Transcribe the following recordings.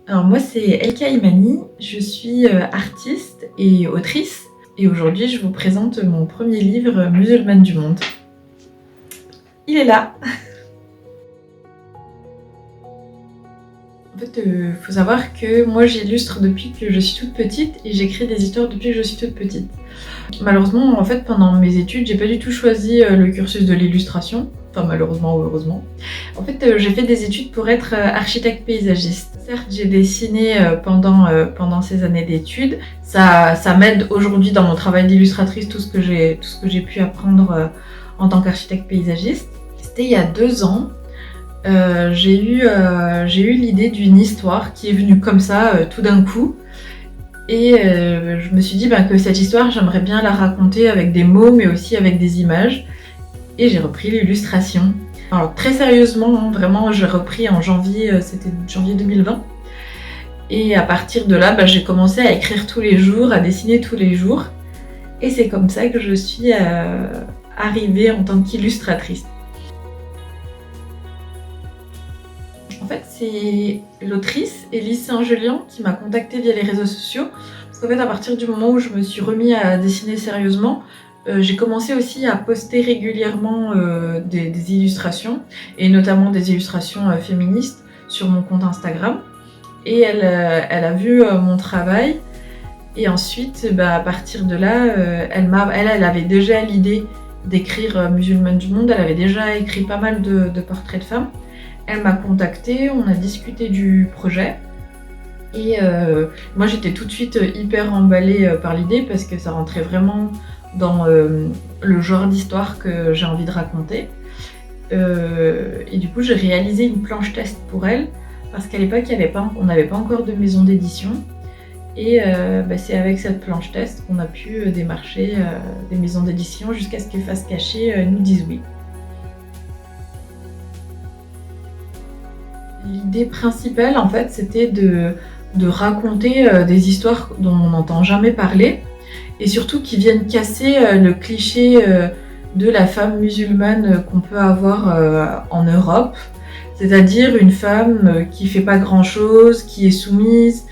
Alors moi c'est Elka Imani, je suis artiste et autrice et aujourd'hui je vous présente mon premier livre Musulmane du monde. Il est là. En fait, faut savoir que moi j'illustre depuis que je suis toute petite et j'écris des histoires depuis que je suis toute petite. Malheureusement, en fait, pendant mes études, j'ai pas du tout choisi le cursus de l'illustration. Enfin, malheureusement ou heureusement. En fait, j'ai fait des études pour être architecte paysagiste. Certes, j'ai dessiné pendant ces années d'études. Ça m'aide aujourd'hui dans mon travail d'illustratrice, tout ce que j'ai pu apprendre en tant qu'architecte paysagiste. C'était il y a 2 ans. J'ai eu l'idée d'une histoire qui est venue comme ça, tout d'un coup. Et je me suis dit que cette histoire, j'aimerais bien la raconter avec des mots, mais aussi avec des images. Et j'ai repris l'illustration. Alors très sérieusement, vraiment, j'ai repris en janvier, c'était janvier 2020. Et à partir de là, j'ai commencé à écrire tous les jours, à dessiner tous les jours. Et c'est comme ça que je suis arrivée en tant qu'illustratrice. En fait, c'est l'autrice Élise Saint-Julien qui m'a contactée via les réseaux sociaux. Parce qu'en fait, à partir du moment où je me suis remis à dessiner sérieusement, j'ai commencé aussi à poster régulièrement des illustrations, et notamment des illustrations féministes sur mon compte Instagram. Et elle a vu mon travail. Et ensuite, à partir de là, elle avait déjà l'idée d'écrire Musulmane du monde. Elle avait déjà écrit pas mal de portraits de femmes. Elle m'a contactée, on a discuté du projet. Et moi j'étais tout de suite hyper emballée par l'idée parce que ça rentrait vraiment dans le genre d'histoire que j'ai envie de raconter. Et du coup j'ai réalisé une planche test pour elle parce qu'à l'époque on n'avait pas encore de maison d'édition. Et c'est avec cette planche test qu'on a pu démarcher des maisons d'édition jusqu'à ce que Face Cachée nous dise oui. L'idée principale, en fait, c'était de raconter des histoires dont on n'entend jamais parler et surtout qui viennent casser le cliché de la femme musulmane qu'on peut avoir en Europe, c'est-à-dire une femme qui fait pas grand-chose, qui est soumise,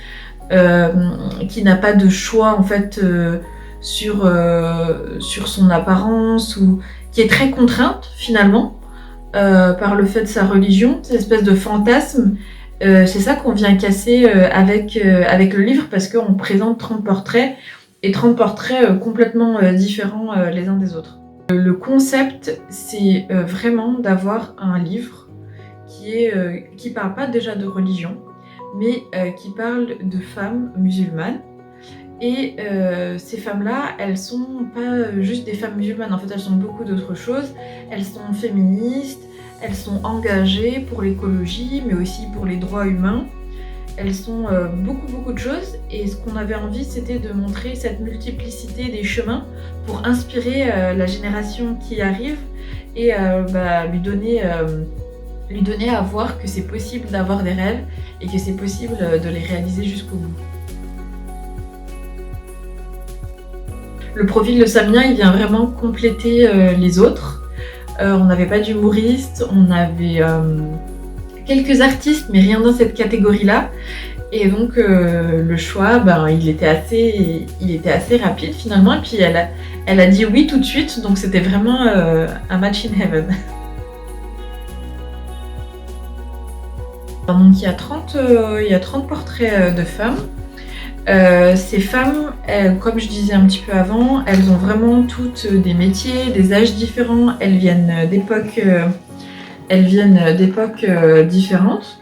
qui n'a pas de choix en fait sur son apparence ou qui est très contrainte finalement. Par le fait de sa religion, cette espèce de fantasme, c'est ça qu'on vient casser avec le livre parce qu'on présente 30 portraits et 30 portraits complètement différents les uns des autres. Le concept, c'est vraiment d'avoir un livre qui parle pas déjà de religion, mais qui parle de femmes musulmanes. Et ces femmes-là, elles sont pas juste des femmes musulmanes, en fait elles sont beaucoup d'autres choses. Elles sont féministes, elles sont engagées pour l'écologie, mais aussi pour les droits humains. Elles sont beaucoup de choses, et ce qu'on avait envie, c'était de montrer cette multiplicité des chemins pour inspirer la génération qui arrive et lui donner à voir que c'est possible d'avoir des rêves et que c'est possible de les réaliser jusqu'au bout. Le profil de Samia, il vient vraiment compléter les autres. On n'avait pas d'humoriste, on avait quelques artistes, mais rien dans cette catégorie-là. Et donc le choix, il était assez rapide finalement. Et puis elle a dit oui tout de suite, donc c'était vraiment un match in heaven. Donc il y a 30 portraits de femmes. Ces femmes, comme je disais un petit peu avant, elles ont vraiment toutes des métiers, des âges différents, elles viennent d'époques différentes.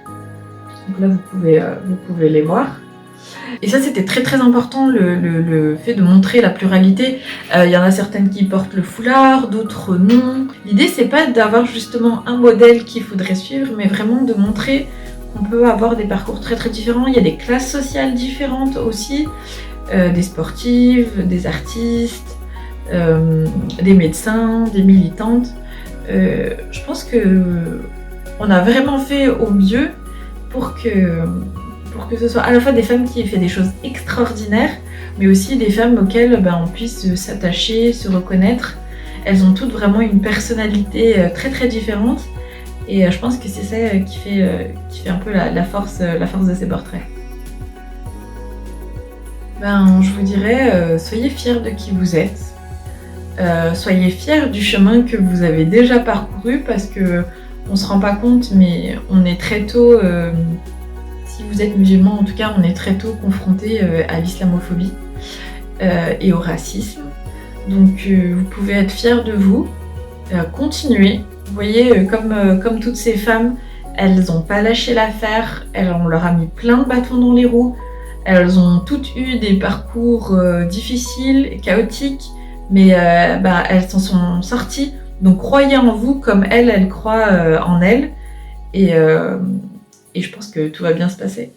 Donc là vous pouvez les voir. Et ça c'était très important, le fait de montrer la pluralité. Il y en a certaines qui portent le foulard, d'autres non. L'idée c'est pas d'avoir justement un modèle qu'il faudrait suivre, mais vraiment de montrer qu'on peut avoir des parcours très différents. Il y a des classes sociales différentes aussi, des sportives, des artistes, des médecins, des militantes. Je pense qu'on a vraiment fait au mieux pour que ce soit à la fois des femmes qui aient fait des choses extraordinaires, mais aussi des femmes auxquelles on puisse s'attacher, se reconnaître. Elles ont toutes vraiment une personnalité très différente. Et je pense que c'est ça qui fait un peu la force de ces portraits. Ben, je vous dirais, soyez fiers de qui vous êtes. Soyez fiers du chemin que vous avez déjà parcouru parce qu'on se rend pas compte, mais on est très tôt, si vous êtes musulman en tout cas, on est très tôt confronté à l'islamophobie et au racisme. Donc vous pouvez être fiers de vous, continuer. Vous voyez, comme toutes ces femmes, elles n'ont pas lâché l'affaire, on leur a mis plein de bâtons dans les roues, elles ont toutes eu des parcours difficiles et chaotiques, mais elles s'en sont sorties. Donc croyez en vous comme elles croient en elles, et je pense que tout va bien se passer.